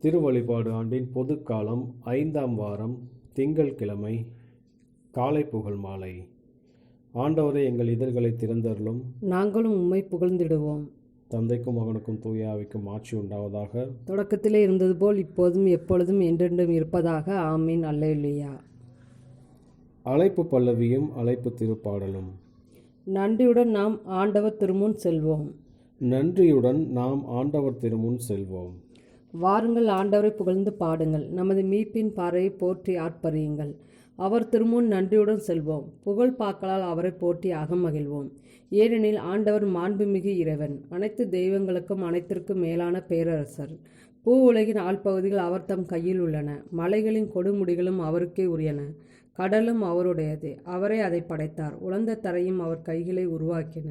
திருவழிபாடு ஆண்டின் பொதுக்காலம் 5ஆம் வாரம் திங்கள்கிழமை காலை புகழ் மாலை. ஆண்டவரே, எங்கள் இதழ்களை திறந்தருளும், நாங்களும் உம்மை புகழ்ந்திடுவோம். தந்தைக்கும் மகனுக்கும் தூய ஆவிக்கும் ஆட்சி உண்டாவதாக. தொடக்கத்திலே இருந்தது போல் இப்போதும் எப்பொழுதும் என்றென்றும் இருப்பதாக. ஆமீன். அல்லேலூயா. அழைப்பு பல்லவியும் அழைப்பு திருப்பாடலும். நன்றியுடன் நாம் ஆண்டவர் திருமுன் செல்வோம். நன்றியுடன் நாம் ஆண்டவர் திருமுன் செல்வோம். வாருங்கள், ஆண்டவரை புகழ்ந்து பாடுங்கள். நமது மீட்பின் பாறையை போற்றி ஆர்ப்பரியுங்கள். அவர் திருமுன் நன்றியுடன் செல்வோம். புகழ் பாக்களால் அவரை போற்றி அகமகிழ்வோம். ஏனெனில் ஆண்டவர் மாண்புமிகு இறைவன், அனைத்து தெய்வங்களுக்கும் அனைத்திற்கும் மேலான பேரரசர். பூ உலகின் ஆழ்பகுதிகள் அவர் தம் கையில் உள்ளன. மலைகளின் கொடுமுடிகளும் அவருக்கே உரியன. கடலும் அவருடையது, அவரே அதை படைத்தார். உலர்ந்த தரையும் அவர் கைகளை உருவாக்கின.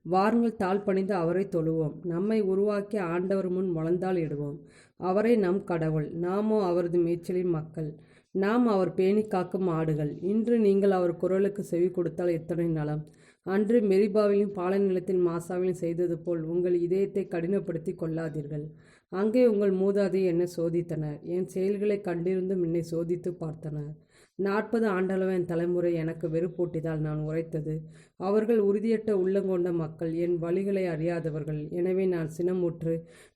வாருங்கள், தாழ் பணிந்து அவரை தொழுவோம். நம்மை உருவாக்கி ஆண்டவர் முன் முழந்தாள் இடுவோம். அவரே நம் கடவுள், நாமோ அவரது மேய்ச்சலின் மக்கள். நாம் அவர் பேணி காக்கும் ஆடுகள். இன்று நீங்கள் அவர் குரலுக்கு செவி கொடுத்தால் எத்தனை நலம். அன்று மெரிபாவிலும் பாலை நிலத்தில் மாசாவிலும் செய்தது போல் உங்கள் இதயத்தை கடினப்படுத்தி கொள்ளாதீர்கள். அங்கே உங்கள் மூதாதை என்னை சோதித்தனர். என் செயல்களை கண்டிருந்தும் என்னை சோதித்து பார்த்தனர். 40 ஆண்டளவு என் தலைமுறை எனக்கு வெறுப்பூட்டிதால் நான் உரைத்தது. அவர்கள் உறுதியற்ற உள்ளங்கொண்ட மக்கள், என் வழிகளை அறியாதவர்கள். எனவே நான் சினமுற்று,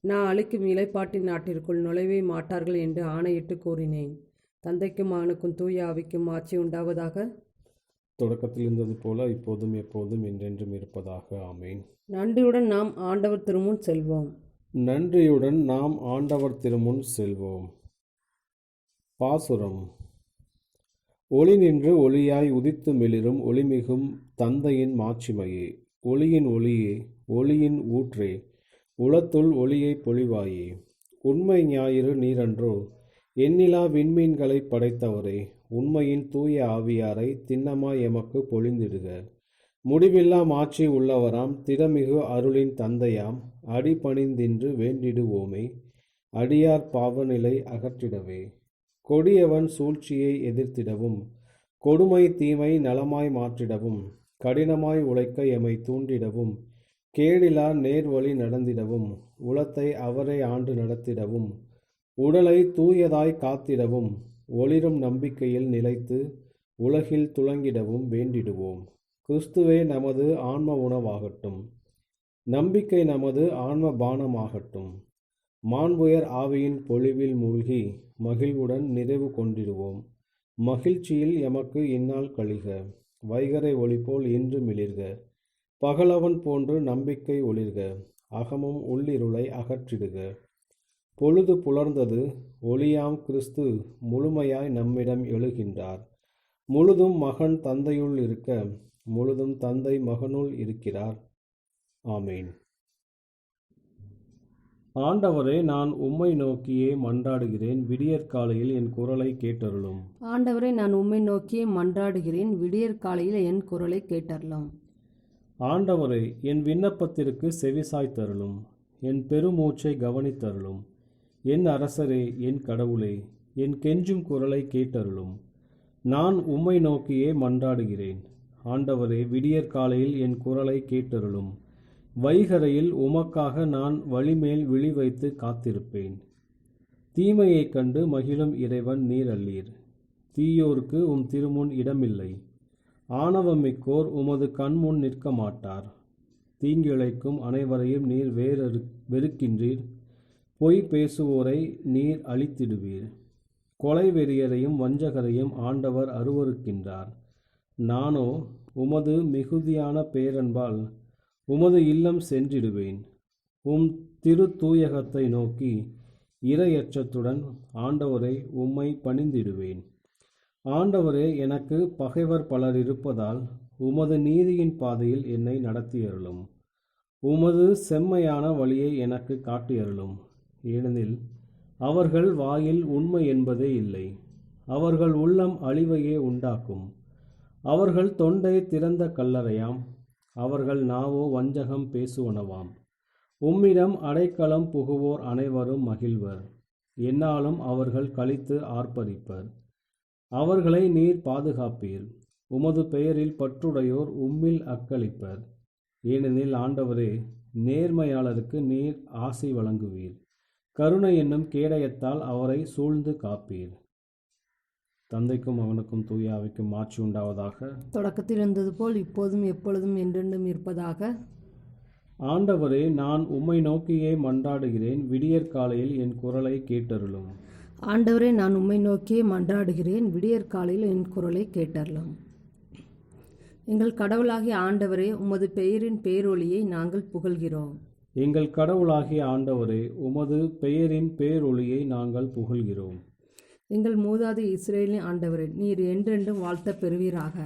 நான் அளிக்கும் இலைப்பாட்டின் நாட்டிற்குள் நுழைவே மாட்டார்கள் என்று ஆணையிட்டு கூறினேன். தந்தைக்கும் மகனுக்கும் தூய ஆவிக்கும் ஆட்சி உண்டாவதாக. தொடக்கத்தில் இருந்தது போல இப்போதும் எப்போதும் என்றென்றும் இருப்பதாக. ஆமீன். நன்றியுடன் நாம் ஆண்டவர் திருமுன் செல்வோம். நன்றியுடன் நாம் ஆண்டவர் திருமுன் செல்வோம். பாசுரம். ஒளி நின்று ஒளியாய் உதித்து மிளிரும் ஒளிமிகும் தந்தையின் மாட்சிமையே. ஒளியின் ஒளியே, ஒளியின் ஊற்றே, உளத்துள் ஒளியை பொழிவாயே. உண்மை ஞாயிறு நீரன்றோ, எண்ணிலா விண்மீன்களை படைத்தவரே. உண்மையின் தூய ஆவியாரை திண்ணமாய் எமக்கு பொழிந்திடுக. முடிவில்லா மாட்சி உள்ளவராம் திறமிகு அருளின் தந்தையாம் அடிபணிந்தின்று வேண்டிடுவோமே. அடியார் பாவநிலை அகற்றிடவே. கொடியவன் சூழ்ச்சியை எதிர்த்திடவும், கொடுமை தீமை நலமாய் மாற்றிடவும், கடினமாய் உழைக்க எமை தூண்டிடவும், கேடிலா நேர்வழி நடந்திடவும், உளத்தை அவரை ஆண்டு நடத்திடவும், உடலை தூயதாய் காத்திடவும், ஒளிரும் நம்பிக்கையில் நிலைத்து உலகில் துலங்கிடவும் வேண்டிடுவோம். கிறிஸ்துவே நமது ஆன்ம உணவாகட்டும், நம்பிக்கை நமது ஆன்ம பானமாகட்டும். மாண்புயர் ஆவியின் பொழிவில் மூழ்கி மகிழ்வுடன் நிறைவு கொண்டிடுவோம். மகிழ்ச்சியில் எமக்கு இந்நாள் கழிக. வைகரை ஒளி போல் இன்று மிளிர்க. பகலவன் போன்று நம்பிக்கை ஒளிர்க. அகமும் உள்ளிருளை அகற்றிடுக. பொழுது புலர்ந்தது, ஒளியாம் கிறிஸ்து முழுமையாய் நம்மிடம் எழுகின்றார். முழுதும் மகன் தந்தையுள் இருக்க, முழுதும் தந்தை மகனுள் இருக்கிறார். ஆமீன். ஆண்டவரே, நான் உம்மை நோக்கியே மன்றாடுகிறேன். விடியற்காலையில் என் குரலை கேட்டருளும். ஆண்டவரே, நான் உம்மை நோக்கியே மன்றாடுகிறேன். விடியற்காலையில் என் குரலை கேட்டருளும். ஆண்டவரே, என் விண்ணப்பத்திற்கு செவிசாய்த்தருளும். என் பெருமூச்சை கவனித்தருளும். என் அரசரே, என் கடவுளே, என் கெஞ்சும் குரலை கேட்டருளும். நான் உம்மை நோக்கியே மன்றாடுகிறேன். ஆண்டவரே, விடியற்காலையில் என் குரலை கேட்டருளும். வைகரையில் உமக்காக நான் வழிமேல் விழி வைத்து காத்திருப்பேன். தீமையைக் கண்டு மகிழும் இறைவன் நீர் அல்லீர். தீயோருக்கு உம் திருமுன் இடமில்லை. ஆணவமிக்கோர் உமது கண்முன் நிற்க மாட்டார். தீங்கிழைக்கும் அனைவரையும் நீர் வெறுக்கின்றீர். பொய் பேசுவோரை நீர் அழித்திடுவீர். கொலை வெறியரையும் வஞ்சகரையும் ஆண்டவர் அருவருக்கின்றார். நானோ உமது மிகுதியான பேரன்பால் உமது இல்லம் சென்றிடுவேன். உம் திரு தூயகத்தை நோக்கி இரையச்சத்துடன் ஆண்டவரை உம்மை பணிந்திடுவேன். ஆண்டவரே, எனக்கு பகைவர் பலர் இருப்பதால் உமது நீதியின் பாதையில் என்னை நடத்தியருளும். உமது செம்மையான வழியை எனக்கு காட்டியருளும். ஏனெனில் அவர்கள் வாயில் உண்மை என்பதே இல்லை. அவர்கள் உள்ளம் அழிவையே உண்டாக்கும். அவர்கள் தொண்டை திறந்த கல்லறையாம். அவர்கள் நாவோ வஞ்சகம் பேசுவனவாம். உம்மிடம் அடைக்கலம் புகுவோர் அனைவரும் மகிழ்வர். என்னாலும் அவர்கள் களித்து ஆர்ப்பரிப்பர். அவர்களை நீர் பாதுகாப்பீர். உமது பெயரில் பற்றுடையோர் உம்மில் அக்களிப்பர். ஏனெனில் ஆண்டவரே, நேர்மையாளருக்கு நீர் ஆசி வழங்குவீர். கருணை என்னும் கேடயத்தால் அவரை சூழ்ந்து காப்பீர். தந்தைக்கும் மகனுக்கும் தூய ஆவிக்கும் மாட்சி உண்டாவதாக. தொடக்கத்தில் இருந்தது போல் இப்போதும் எப்பொழுதும் என்றென்றும் இருப்பதாக. ஆண்டவரே, நான் உம்மை நோக்கியே மன்றாடுகிறேன், விடியற்காலையில் என் குரலை கேட்டருளும். ஆண்டவரே, நான் உம்மை நோக்கியே மன்றாடுகிறேன், விடியற்காலையில் என் குரலை கேட்டருளும். எங்கள் கடவுளாகிய ஆண்டவரே, உமது பெயரின் பேரொளியை நாங்கள் புகழ்கிறோம். எங்கள் கடவுளாகிய ஆண்டவரே, உமது பெயரின் பேரொளியை நாங்கள் புகழ்கிறோம். எங்கள் மூதாதை இஸ்ரேலின் ஆண்டவரே, நீர் என்றென்றும் வாழ்த்த பெறுவீராக.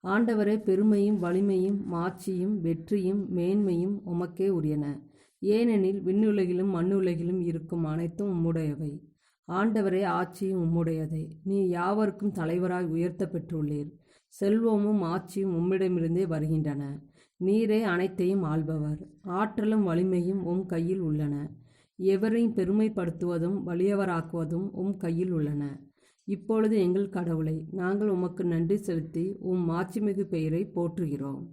ஆண்டவரே, பெருமையும் வலிமையும் மாட்சியும் வெற்றியும் மேன்மையும் உமக்கே உரியன. ஏனெனில் விண்ணுலகிலும் மண்ணுலகிலும் இருக்கும் அனைத்தும் உம்முடையவை. ஆண்டவரே, ஆட்சியும் உம்முடையதே. நீ யாவருக்கும் தலைவராய் உயர்த்த பெற்றுள்ளீர். செல்வமும் ஆட்சியும் உம்மிடமிருந்தே வருகின்றன. நீரே அனைத்தையும் ஆள்பவர். ஆற்றலும் வலிமையும் உம் கையில் உள்ளன. எவரையும் பெருமைப்படுத்துவதும் வலியவராக்குவதும் உம் கையில் உள்ளன. இப்பொழுது எங்கள் கடவுளை, நாங்கள் உமக்கு நன்றி செலுத்தி உம் மாட்சிமிகு பெயரை போற்றுகிறோம்.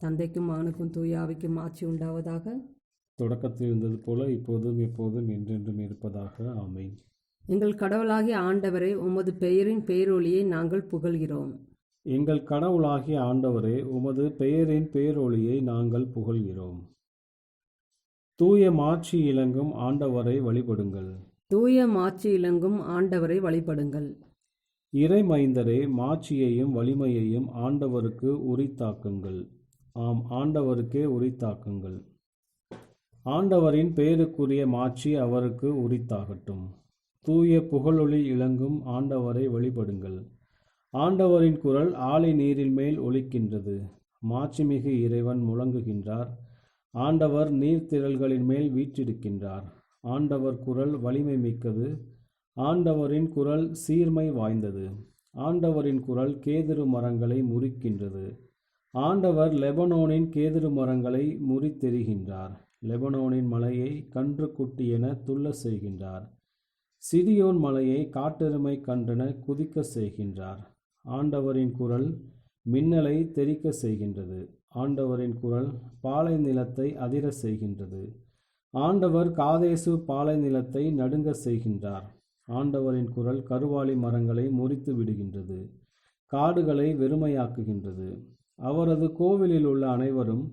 தந்தைக்கும் மகனுக்கும் தூய ஆவிக்கும் மாட்சி உண்டாவதாக. தொடக்கத்தில் இருந்தது போல இப்போதும் எப்போதும் என்றென்றும் இருப்பதாக. ஆமென். எங்கள் கடவுளாகிய ஆண்டவரே, உமது பெயரின் பேரொளியை நாங்கள் புகழ்கிறோம். எங்கள் கடவுளாகிய ஆண்டவரே, உமது பெயரின் பேரொளியை நாங்கள் புகழ்கிறோம். தூய மாட்சி இலங்கும் ஆண்டவரை வழிபடுங்கள். தூய மாட்சி இலங்கும் ஆண்டவரை வழிபடுங்கள். இறைமைந்தரே, மாட்சியையும் வலிமையையும் ஆண்டவருக்கு உரித்தாக்குங்கள். ஆம், ஆண்டவருக்கே உரித்தாக்குங்கள். ஆண்டவரின் பெயருக்குரிய மாட்சி அவருக்கு உரித்தாகட்டும். தூய புகழொளி இலங்கும் ஆண்டவரை வழிபடுங்கள். ஆண்டவரின் குரல் ஆழி நீரில் மேல் ஒலிக்கின்றது. மாட்சிமிகு இறைவன் முழங்குகின்றார். ஆண்டவர் நீர்த்திரள்களின் மேல் வீற்றிருக்கின்றார். ஆண்டவர் குரல் வலிமை மிக்கது. ஆண்டவரின் குரல் சீர்மை வாய்ந்தது. ஆண்டவரின் குரல் கேதுரு மரங்களை முறிக்கின்றது. ஆண்டவர் லெபனோனின் கேதுரு மரங்களை முறித்தெறிகின்றார். லெபனோனின் மலையை கன்று குட்டி என துள்ள செய்கின்றார். சிரியோன் மலையை காட்டெருமை கன்றென குதிக்க செய்கின்றார். ஆண்டவரின் குரல் மின்னலை தெறிக்க செய்கின்றது. ஆண்டவரின் குரல் பாலை நிலத்தை அதிர செய்கின்றது. ஆண்டவர் காதேசு பாலை நிலத்தை நடுங்க செய்கின்றார். ஆண்டவரின் குரல் கருவாலி மரங்களை முறித்து விடுகின்றது. காடுகளை வெறுமையாக்குகின்றது. அவரது கோவிலில் உள்ள அனைவரும்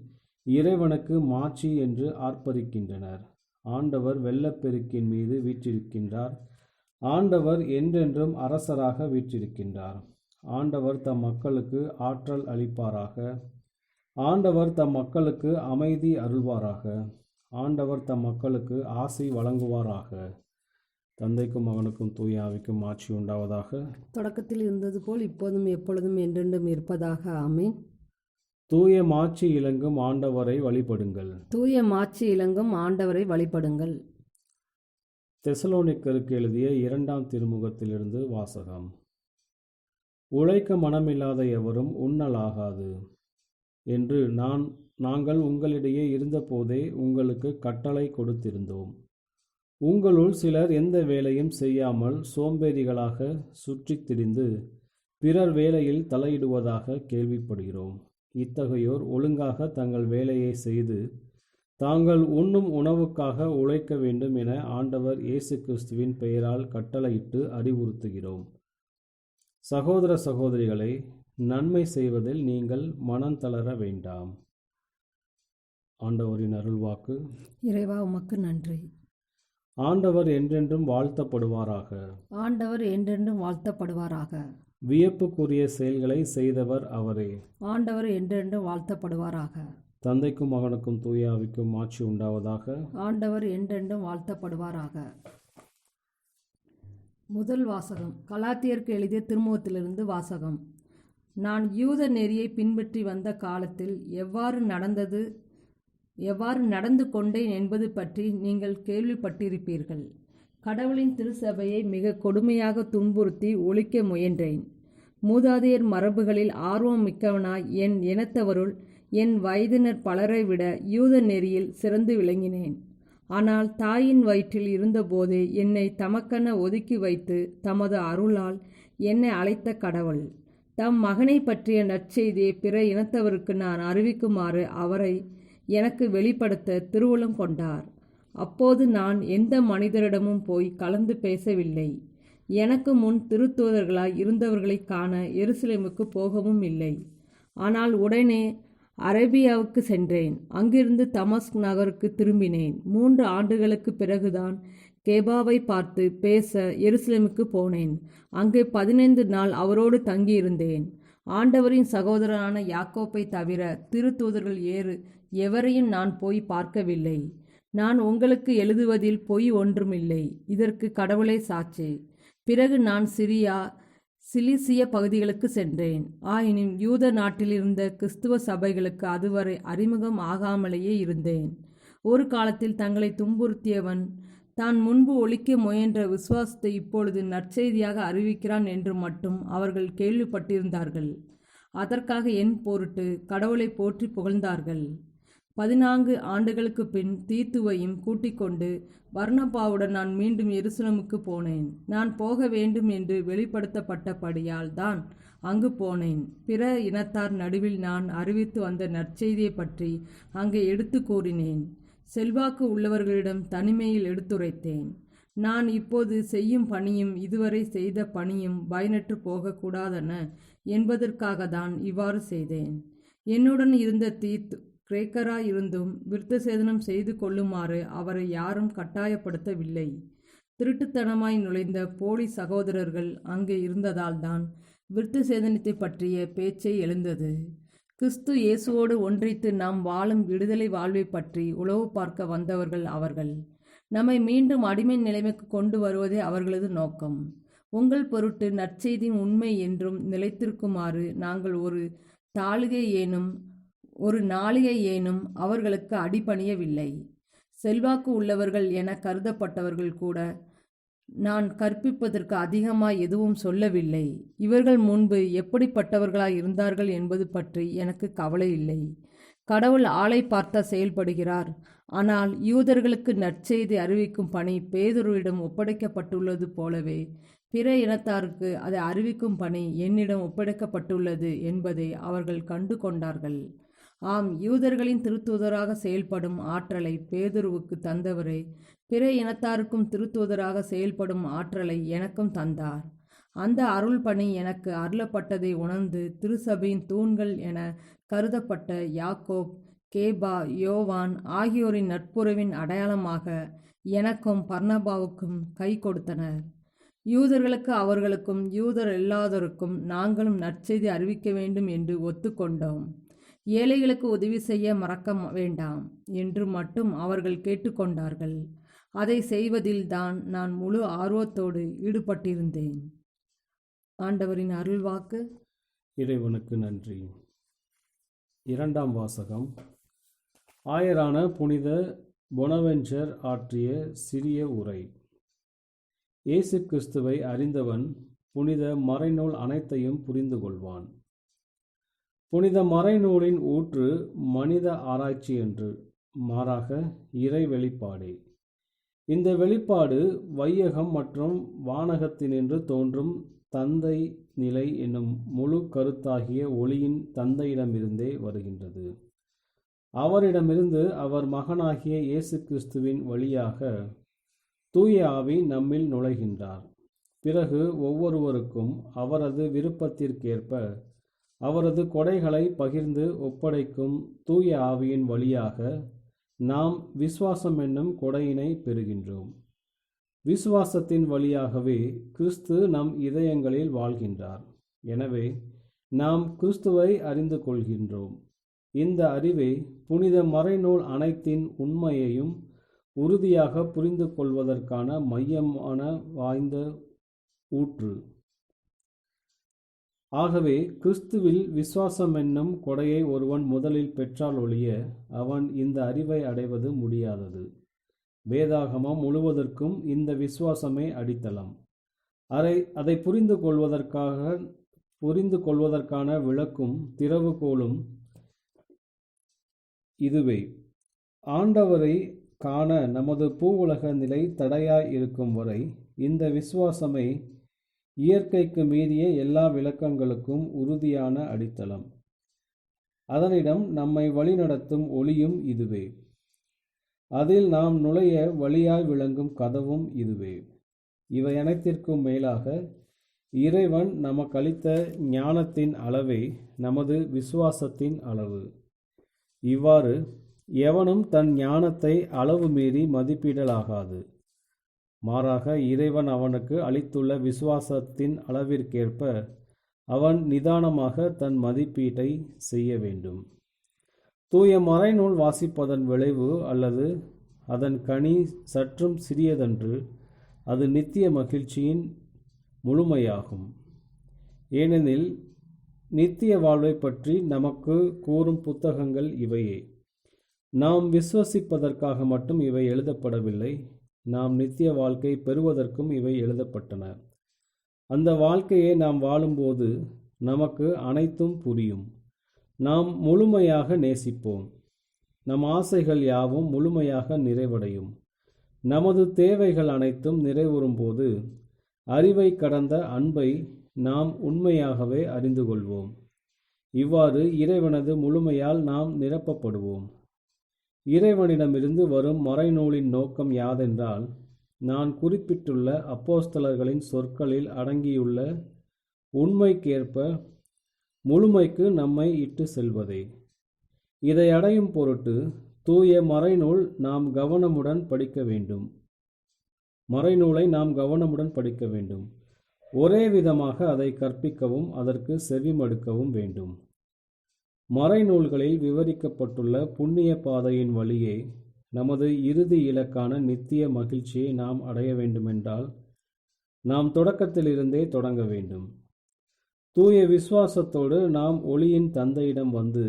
இறைவனுக்கு மாட்சி என்று ஆர்ப்பரிக்கின்றனர். ஆண்டவர் வெள்ளப்பெருக்கின் மீது வீற்றிருக்கின்றார். ஆண்டவர் என்றென்றும் அரசராக வீற்றிருக்கின்றார். ஆண்டவர் தம் மக்களுக்கு ஆற்றல் அளிப்பாராக. ஆண்டவர் தம் மக்களுக்கு அமைதி அருள்வாராக. ஆண்டவர் தம் மக்களுக்கு ஆசி வழங்குவாராக. தந்தைக்கும் மகனுக்கும் தூய ஆவிக்கும் மாட்சி உண்டாவதாக. தொடக்கத்தில் இருந்தது போல் இப்போதும் எப்பொழுதும் என்றென்றும் இருப்பதாக. ஆமென். தூய மாட்சி இலங்கும் ஆண்டவரை வழிபடுங்கள். தூய மாட்சி இலங்கும் ஆண்டவரை வழிபடுங்கள். தெசலோனிக்கருக்கு எழுதிய 2ஆம் திருமுகத்திலிருந்து வாசகம். உழைக்க மனமில்லாத எவரும் உண்ணலாகாது என்று நாங்கள் உங்களிடையே இருந்தபோதே உங்களுக்கு கட்டளை கொடுத்திருந்தோம். உங்களுள் சிலர் எந்த வேலையும் செய்யாமல் சோம்பேறிகளாக சுற்றித் திரிந்து பிறர் வேலையில் தலையிடுவதாக கேள்விப்படுகிறோம். இத்தகையோர் ஒழுங்காக தங்கள் வேலையை செய்து தாங்கள் உண்ணும் உணவுக்காக உழைக்க வேண்டும் என ஆண்டவர் இயேசு கிறிஸ்துவின் பெயரால் கட்டளையிட்டு அறிவுறுத்துகிறோம். சகோதர சகோதரிகளை, நன்மை செய்வதில் நீங்கள் மனம் தளர வேண்டாம். ஆண்டவரின் அருள்வாக்கு. இறைவா, உமக்கு நன்றி. ஆண்டவர் என்றென்றும் வாழ்த்தப்படுவாராக. ஆண்டவர் என்றென்றும் வாழ்த்தப்படுவாராக. வியப்புக்குரிய செயல்களை செய்தவர் அவரே. ஆண்டவர் என்றென்றும் வாழ்த்தப்படுவாராக. தந்தைக்கும் மகனுக்கும் தூய ஆவிக்கும் மாட்சி உண்டாவதாக. ஆண்டவர் என்றென்றும் வாழ்த்தப்படுவாராக. முதல் வாசகம். கலாத்தியருக்கு எழுதிய திருமுகத்திலிருந்து வாசகம். நான் யூத நெறியை பின்பற்றி வந்த காலத்தில் எவ்வாறு நடந்து கொண்டேன் என்பது பற்றி நீங்கள் கேள்விப்பட்டிருப்பீர்கள். கடவுளின் திருச்சபையை மிக கொடுமையாக துன்புறுத்தி ஒழிக்க முயன்றேன். மூதாதையர் மரபுகளில் ஆர்வம் மிக்கவனாய் என் இனத்தவருள் என் வயதினர் பலரை விட யூத நெறியில் சிறந்து விளங்கினேன். ஆனால் தாயின் வயிற்றில் இருந்தபோதே என்னை தமக்கென ஒதுக்கி வைத்து தமது அருளால் என்னை அழைத்த கடவுள் தம் மகனை பற்றிய நற்செய்தியை பிற இனத்தவருக்கு நான் அறிவிக்குமாறு அவரை எனக்கு வெளிப்படுத்த திருவுளம் கொண்டார். அப்போது நான் எந்த மனிதரிடமும் போய் கலந்து பேசவில்லை. எனக்கு முன் திருத்தூதர்களாய் இருந்தவர்களைக் காண எருசலேமுக்கு போகவும் இல்லை. ஆனால் உடனே அரேபியாவுக்கு சென்றேன். அங்கிருந்து தமஸ்க் நகருக்கு திரும்பினேன். 3 ஆண்டுகளுக்கு பிறகுதான் கேபாவை பார்த்து பேச எருசலேமுக்கு போனேன். அங்கே 15 நாள் அவரோடு தங்கியிருந்தேன். ஆண்டவரின் சகோதரனான யாக்கோப்பை தவிர திருத்தூதர்கள் எவரையும் நான் போய் பார்க்கவில்லை. நான் உங்களுக்கு எழுதுவதில் பொய் ஒன்றுமில்லை. இதற்கு கடவுளே சாட்சி. பிறகு நான் சிலிசிய பகுதிகளுக்கு சென்றேன். ஆயினும் யூத நாட்டிலிருந்த கிறிஸ்துவ சபைகளுக்கு அதுவரை அறிமுகம் ஆகாமலேயே இருந்தேன். ஒரு காலத்தில் தங்களை துன்புறுத்தியவன் தான் முன்பு ஒழிக்க முயன்ற விசுவாசத்தை இப்பொழுது நற்செய்தியாக அறிவிக்கிறான் என்று மட்டும் அவர்கள் கேள்விப்பட்டிருந்தார்கள். அதற்காக என் பொருட்டு கடவுளை போற்றி புகழ்ந்தார்கள். 14 ஆண்டுகளுக்கு பின் தீத்துவையும் கூட்டிக் கொண்டு பர்னபாவுடன் நான் மீண்டும் எருசலேமுக்கு போனேன். நான் போக வேண்டும் என்று வெளிப்படுத்தப்பட்டபடியால் தான் அங்கு போனேன். பிற இனத்தார் நடுவில் நான் அறிவித்து வந்த நற்செய்தியை பற்றி அங்கே எடுத்து கூறினேன். செல்வாக்கு உள்ளவர்களிடம் தனிமையில் எடுத்துரைத்தேன். நான் இப்போது செய்யும் பணியும் இதுவரை செய்த பணியும் பயனற்று போகக்கூடாதென என்பதற்காக தான் இவ்வாறு செய்தேன். என்னுடன் இருந்த தீத்து கிரேக்கராயிருந்தும் விருத்தசேதனம் செய்து கொள்ளுமாறு அவரை யாரும் கட்டாயப்படுத்தவில்லை. திருட்டுத்தனமாய் நுழைந்த போலி சகோதரர்கள் அங்கே இருந்ததால்தான் விருத்தசேதனத்தை பற்றிய பேச்சை எழுந்தது. கிறிஸ்து இயேசுவோடு ஒன்றித்து நாம் வாழும் விடுதலை வாழ்வை பற்றி உளவு பார்க்க வந்தவர்கள் அவர்கள். நம்மை மீண்டும் அடிமை நிலைமைக்கு கொண்டு வருவதே அவர்களது நோக்கம். உங்கள் பொருட்டு நற்செய்தியின் உண்மை என்றும் நிலைத்திருக்குமாறு நாங்கள் ஒரு நாளிகை ஏனும் அவர்களுக்கு அடிபணியவில்லை. செல்வாக்கு உள்ளவர்கள் என கருதப்பட்டவர்கள் கூட நான் கற்பிப்பதற்கு அதிகமாய் எதுவும் சொல்லவில்லை. இவர்கள் முன்பு எப்படிப்பட்டவர்களாய் இருந்தார்கள் என்பது பற்றி எனக்கு கவலை இல்லை. கடவுள் ஆளை பார்த்தா செயல்படுகிறார். ஆனால் யூதர்களுக்கு நற்செய்தி அறிவிக்கும் பணி பேதுருவிடம் ஒப்படைக்கப்பட்டுள்ளது போலவே பிற இனத்தாருக்கு அதை அறிவிக்கும் பணி என்னிடம் ஒப்படைக்கப்பட்டுள்ளது என்பதை அவர்கள் கண்டு கொண்டார்கள். ஆம், யூதர்களின் திருத்தூதராக செயல்படும் ஆற்றலை பேதுருவுக்கு தந்தவரே பிற இனத்தாருக்கும் திருத்தூதராக செயல்படும் ஆற்றலை எனக்கும் தந்தார். அந்த அருள் பணி எனக்கு அருளப்பட்டதை உணர்ந்து திருசபையின் தூண்கள் என கருதப்பட்ட யாக்கோப், கேபா, யோவான் ஆகியோரின் நட்புறவின் அடையாளமாக எனக்கும் பர்னபாவுக்கும் கை கொடுத்தனர். யூதர்களுக்கு அவர்களுக்கும் யூதர் இல்லாதோருக்கும் நாங்களும் நற்செய்தி அறிவிக்க வேண்டும் என்று ஒத்துக்கொண்டோம். ஏழைகளுக்கு உதவி செய்ய மறக்க வேண்டாம் என்று மட்டும் அவர்கள் கேட்டுக்கொண்டார்கள். அதை செய்வதில்தான் நான் முழு ஆர்வத்தோடு ஈடுபட்டிருந்தேன். ஆண்டவரின் அருள்வாக்கு. இறைவனுக்கு நன்றி. 2ஆம் வாசகம். ஆயரான புனித பொனவென்ச்சர் ஆற்றிய சிறிய உரை. இயேசு கிறிஸ்துவை அறிந்தவன் புனித மறைநூல் அனைத்தையும் புரிந்து கொள்வான். புனித மறைநூலின் ஊற்று மனித ஆராய்ச்சி என்று, மாறாக இறை வெளிப்பாடே. இந்த வெளிப்பாடு வையகம் மற்றும் வானகத்தினின்று தோன்றும் தந்தை நிலை என்னும் முழு கருத்தாகிய ஒளியின் தந்தையிடமிருந்தே வருகின்றது. அவரிடமிருந்து அவர் மகனாகிய இயேசு கிறிஸ்துவின் வழியாக தூய ஆவி நம்மில் நுழைகின்றார். பிறகு ஒவ்வொருவருக்கும் அவரது விருப்பத்திற்கேற்ப அவரது கொடைகளை பகிர்ந்து ஒப்படைக்கும் தூய ஆவியின் வழியாக நாம் விசுவாசம் என்னும் கொடையினை பெறுகின்றோம். விசுவாசத்தின் வழியாகவே கிறிஸ்து நம் இதயங்களில் வாழ்கின்றார். எனவே நாம் கிறிஸ்துவை அறிந்து கொள்கின்றோம். இந்த அறிவே புனித மறைநூல் அனைத்தின் உண்மையையும் உறுதியாக புரிந்து கொள்வதற்கான மையமான வாய்ந்த ஊற்று. ஆகவே கிறிஸ்துவில் விசுவாசம் என்னும் கொடையை ஒருவன் முதலில் பெற்றால் ஒழிய அவன் இந்த அறிவை அடைவது முடியாதது. வேதாகமம் முழுவதற்கும் இந்த விசுவாசமே அடித்தளம். அதை புரிந்து கொள்வதற்கான விளக்கும் திறவுகோலும் இதுவே. ஆண்டவரை காண நமது பூவுலக நிலை தடையாய் இருக்கும் வரை இந்த விசுவாசமே இயற்கைக்கு மீறிய எல்லா விளக்கங்களுக்கும் உறுதியான அடித்தளம். அதனிடம் நம்மை வழிநடத்தும் ஒளியும் இதுவே. அதில் நாம் நுழைய வழியாய் விளங்கும் கதவும் இதுவே. இவை அனைத்திற்கும் மேலாக இறைவன் நமக்களித்த ஞானத்தின் அளவே நமது விசுவாசத்தின் அளவு. இவ்வாறு எவனும் தன் ஞானத்தை அளவு மீறி மதிப்பிடலாகாது. மாறாக இறைவன் அவனுக்கு அளித்துள்ள விசுவாசத்தின் அளவிற்கேற்ப அவன் நிதானமாக தன் மதிப்பீட்டை செய்ய வேண்டும். தூய மறைநூல் வாசிப்பதன் விளைவு அல்லது அதன் கனி சற்றும் சிறியதன்று. அது நித்திய மகிழ்ச்சியின் முழுமையாகும். ஏனெனில் நித்திய வாழ்வை பற்றி நமக்கு கூறும் புத்தகங்கள் இவையே. நாம் விசுவசிப்பதற்காக மட்டும் இவை எழுதப்படவில்லை, நாம் நித்திய வாழ்க்கை பெறுவதற்கும் இவை எழுதப்பட்டன. அந்த வாழ்க்கையை நாம் வாழும்போது நமக்கு அனைத்தும் புரியும். நாம் முழுமையாக நேசிப்போம். நம் ஆசைகள் யாவும் முழுமையாக நிறைவடையும். நமது தேவைகள் அனைத்தும் நிறைவுறும்போது அறிவை கடந்த அன்பை நாம் உண்மையாகவே அறிந்து கொள்வோம். இவ்வாறு இறைவனது முழுமையால் நாம் நிரப்பப்படுவோம். இறைவனிடமிருந்து வரும் மறைநூலின் நோக்கம் யாதென்றால், நான் குறிப்பிட்டுள்ள அப்போஸ்தலர்களின் சொற்களில் அடங்கியுள்ள உண்மைக்கேற்ப முழுமைக்கு நம்மை இட்டு செல்வதே. இதை அடையும் பொருட்டு தூய மறைநூல் நாம் கவனமுடன் படிக்க வேண்டும். மறைநூலை நாம் கவனமுடன் படிக்க வேண்டும். ஒரே விதமாக அதை கற்பிக்கவும் அதற்கு செவிமடுக்கவும் வேண்டும். மறைநூல்களில் விவரிக்கப்பட்டுள்ள புண்ணிய பாதையின் வழியே நமது இறுதி இலக்கான நித்திய மகிழ்ச்சியை நாம் அடைய வேண்டுமென்றால் நாம் தொடக்கத்திலிருந்தே தொடங்க வேண்டும். தூய விசுவாசத்தோடு நாம் ஒளியின் தந்தையிடம் வந்து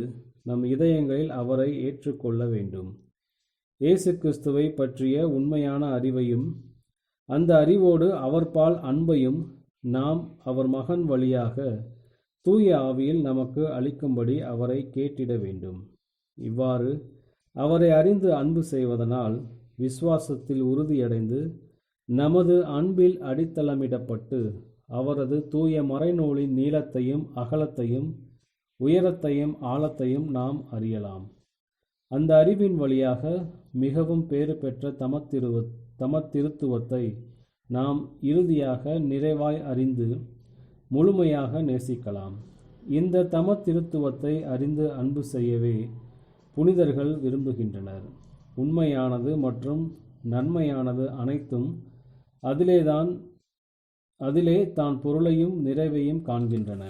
நம் இதயங்களில் அவரை ஏற்றுக்கொள்ள வேண்டும். இயேசு கிறிஸ்துவை பற்றிய உண்மையான அறிவையும் அந்த அறிவோடு அவர்பால் அன்பையும் நாம் அவர் மகன் வழியாக தூய ஆவியில் நமக்கு அளிக்கும்படி அவரை கேட்டிட வேண்டும். இவ்வாறு அவரை அறிந்து அன்பு செய்வதனால் விசுவாசத்தில் உறுதியடைந்து நமது அன்பில் அடித்தளமிடப்பட்டு அவரது தூய மறைநூலின் நீளத்தையும் அகலத்தையும் உயரத்தையும் ஆழத்தையும் நாம் அறியலாம். அந்த அறிவின் வழியாக மிகவும் பேறு பெற்ற தமத்திருத்துவத்தை நாம் இறுதியாக நிறைவாய் அறிந்து முழுமையாக நேசிக்கலாம். இந்த தமத்திருத்துவத்தை அறிந்து அன்பு செய்யவே புனிதர்கள் விரும்புகின்றனர். உண்மையானது மற்றும் நன்மையானது அனைத்தும் அதிலே தான் பொருளையும் நிறைவையும் காண்கின்றன.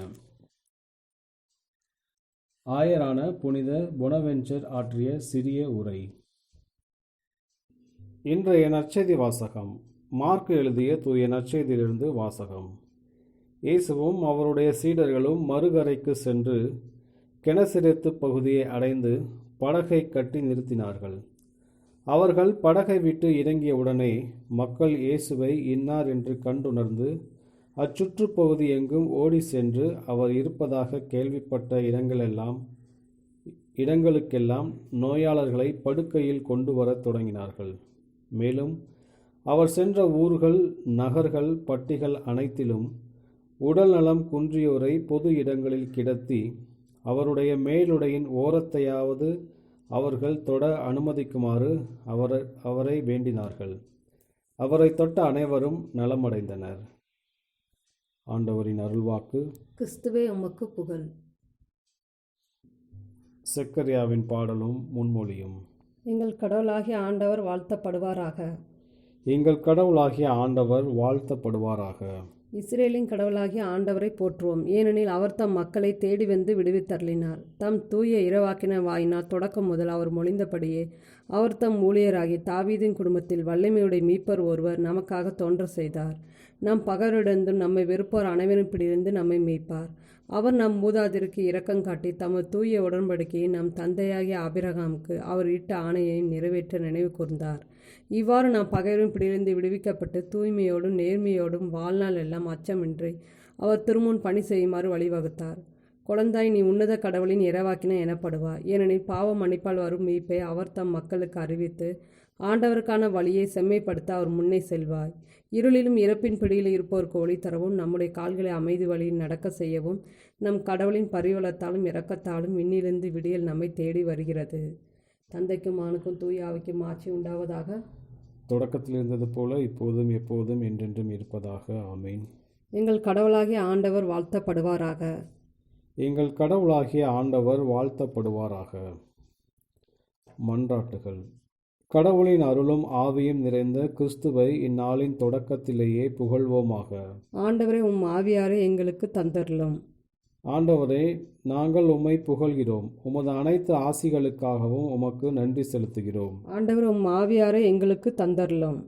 ஆயரான புனித பொனவென்ச்சர் ஆற்றிய சிறிய உரை. இன்றைய நற்செய்தி வாசகம். மார்க்கு எழுதிய தூய நற்செய்தியிலிருந்து வாசகம். இயேசுவும் அவருடைய சீடர்களும் மறுகரைக்கு சென்று கெனசரேத்து பகுதியை அடைந்து படகை கட்டி நிறுத்தினார்கள். அவர்கள் படகை விட்டு இறங்கியவுடனே மக்கள் இயேசுவை இன்னார் என்று கண்டுணர்ந்து அச்சுற்றுப்பகுதி எங்கும் ஓடி சென்று அவர் இருப்பதாக கேள்விப்பட்ட இடங்களுக்கெல்லாம் நோயாளர்களை படுக்கையில் கொண்டு வரத் தொடங்கினார்கள். மேலும் அவர் சென்ற ஊர்கள், நகர்கள், பட்டிகள் அனைத்திலும் உடல் நலம் குன்றியோரை பொது இடங்களில் கிடத்தி அவருடைய மேலுடையின் ஓரத்தையாவது அவர்கள் தொட அனுமதிக்குமாறு அவரை வேண்டினார்கள். அவரை தொட்ட அனைவரும் நலமடைந்தனர். ஆண்டவரின் அருள்வாக்கு. கிறிஸ்துவே உமக்கு புகழ். செக்கரியாவின் பாடலும் முன்மொழியும். எங்கள் கடவுளாகிய ஆண்டவர் வாழ்த்தப்படுவாராக. எங்கள் கடவுளாகிய ஆண்டவர் வாழ்த்தப்படுவாராக. இஸ்ரேலின் கடவுளாகிய ஆண்டவரை போற்றுவோம். ஏனெனில் அவர் தம் மக்களை தேடி வந்து விடுவித்தருளினார். தம் தூய இறைவாக்கினர் வாயினால் தொடக்கம் முதல் அவர் மொழிந்தபடியே அவர் தம் ஊழியராகிய தாவீதின் குடும்பத்தில் வல்லமையுடைய மீட்பர் ஒருவர் நமக்காக தோன்ற செய்தார். நம் பகைவரிடந்தும் நம்மை வெறுப்போர் அனைவரும் பிடியிருந்து நம்மை மீட்பார். அவர் நம் மூதாதிற்கு இரக்கம் காட்டி தமது தூய உடன்படிக்கையை நம் தந்தையாகிய ஆபிரகாமுக்கு அவர் இட்ட ஆணையையும் நிறைவேற்ற நினைவு கூர்ந்தார். இவ்வாறு நாம் பகைவரின் பிடியிலிருந்து விடுவிக்கப்பட்டு தூய்மையோடும் நேர்மையோடும் வாழ்நாள் எல்லாம் அச்சமின்றி அவர் திருமுன் பணி செய்யுமாறு வழிவகுத்தார். குழந்தாய், நீ உன்னத கடவுளின் இறைவாக்கினர் எனப்படுவார். ஏனெனில் பாவ மன்னிப்பால் வரும் மீட்பை அவர் தம் மக்களுக்கு அறிவித்து ஆண்டவருக்கான வழியை செம்மைப்படுத்த அவர் முன்னே செல்வாய். இருளிலும் இறப்பின் பிடியில் இருப்போருக்கு ஒளி தரவும் நம்முடைய கால்களை அமைதி வழியில் நடக்க செய்யவும் நம் கடவுளின் பரிவளத்தாலும் இரக்கத்தாலும் விண்ணிலிருந்து விடியல் நம்மை தேடி வருகிறது. தந்தைக்கும் மகனுக்கும் தூய ஆவிக்கும் ஆட்சி உண்டாவதாக. தொடக்கத்தில் இருந்தது போல இப்போதும் எப்போதும் என்றென்றும் இருப்பதாக. ஆமீன். எங்கள் கடவுளாகிய ஆண்டவர் வாழ்த்தப்படுவாராக. எங்கள் கடவுளாகிய ஆண்டவர் வாழ்த்தப்படுவாராக. மன்றாட்டுகள். கடவுளின் அருளும் ஆவியும் நிறைந்த கிறிஸ்துவை இந்நாளின் தொடக்கத்திலேயே புகழ்வோமாக. ஆண்டவரே, உம் ஆவியாரை எங்களுக்கு தந்தருளும். ஆண்டவரே, நாங்கள் உம்மை புகழ்கிறோம். உமது அனைத்து ஆசிகளுக்காகவும் உமக்கு நன்றி செலுத்துகிறோம். ஆண்டவர், உம் ஆவியாரை எங்களுக்கு தந்தருளும்.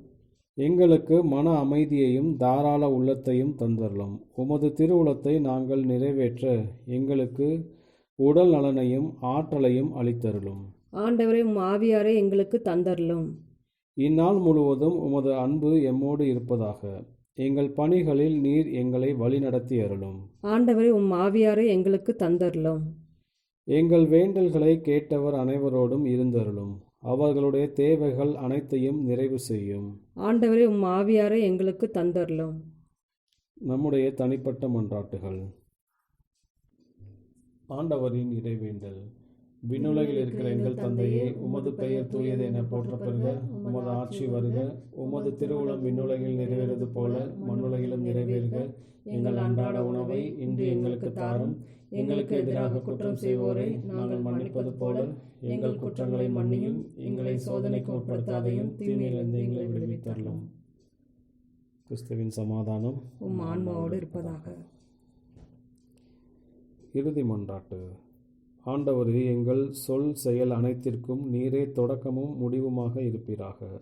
எங்களுக்கு மன அமைதியையும் தாராள உள்ளத்தையும் தந்தருளும். உமது திருவுளத்தை நாங்கள் நிறைவேற்ற எங்களுக்கு உடல் நலனையும் ஆற்றலையும் அளித்தருளும். ஆண்டவரே, உம் ஆவியாரை எங்களுக்கு தந்தருளும். இந்நாள் முழுவதும் உமது அன்பு எம்மோடு இருப்பதாக. எங்கள் பணிகளில் நீர் எங்களை வழிநடத்தி அருளும். ஆண்டவரே, உம் ஆவியாரை எங்களுக்கு தந்தருளும். எங்கள் வேண்டல்களை கேட்டவர் அனைவரோடும் இருந்தருளும். அவர்களுடைய தேவைகள் அனைத்தையும் நிறைவு செய்யும். ஆண்டவரே, உம் ஆவியாரை எங்களுக்கு தந்தருளும். நம்முடைய தனிப்பட்ட மன்றாட்டுகள். ஆண்டவரின் இறைவேண்டல். விண்ணுலகில் இருக்கிற எங்கள் தந்தையே, உமது பெயர் தூயது என போற்றப்படுக. உமது ஆட்சி வருக. உமது திருவுளம் விண்ணுலகில் நிறைவேறுவது போல மண்ணுலகிலும் நிறைவேறுக. எங்கள் அன்றாட உணவை இன்று எங்களுக்கு தாரும். எங்களுக்கு எதிராக குற்றம் செய்வோரை நாங்கள் மன்னிப்பது போல எங்கள் குற்றங்களை மன்னியும். எங்களை சோதனைக்கு உட்படுத்தாதையும் தீமையிலிருந்து எங்களை விடுவித்தருளும். கிறிஸ்துவின் சமாதானம் உம் ஆன்மாவோடு இருப்பதாக. இறுதி மன்றாட்டு. ஆண்டவரே, எங்கள் சொல் செயல் அனைத்திற்கும் நீரே தொடக்கமும் முடிவுமாக இருப்பீராக.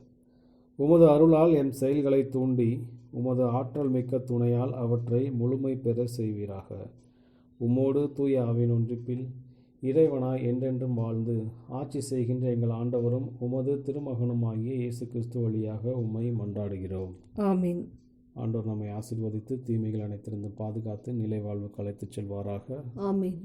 உமது அருளால் எம் செயல்களை தூண்டி உமது ஆற்றல் மிக்க துணையால் அவற்றை முழுமை பெற செய்வீராக. உம்மோடு தூய ஆவியின் ஒன்றிப்பில் இறைவனாய் என்றென்றும் வாழ்ந்து ஆட்சி செய்கின்ற எங்கள் ஆண்டவரும் உமது திருமகனுமாகிய இயேசு கிறிஸ்து வழியாக உம்மை மன்றாடுகிறோம். ஆமீன். ஆண்டவர் நம்மை ஆசீர்வதித்து தீமைகள் அனைத்திலிருந்து பாதுகாத்து நிலை வாழ்வுக்கு அழைத்துச் செல்வாராக. ஆமீன்.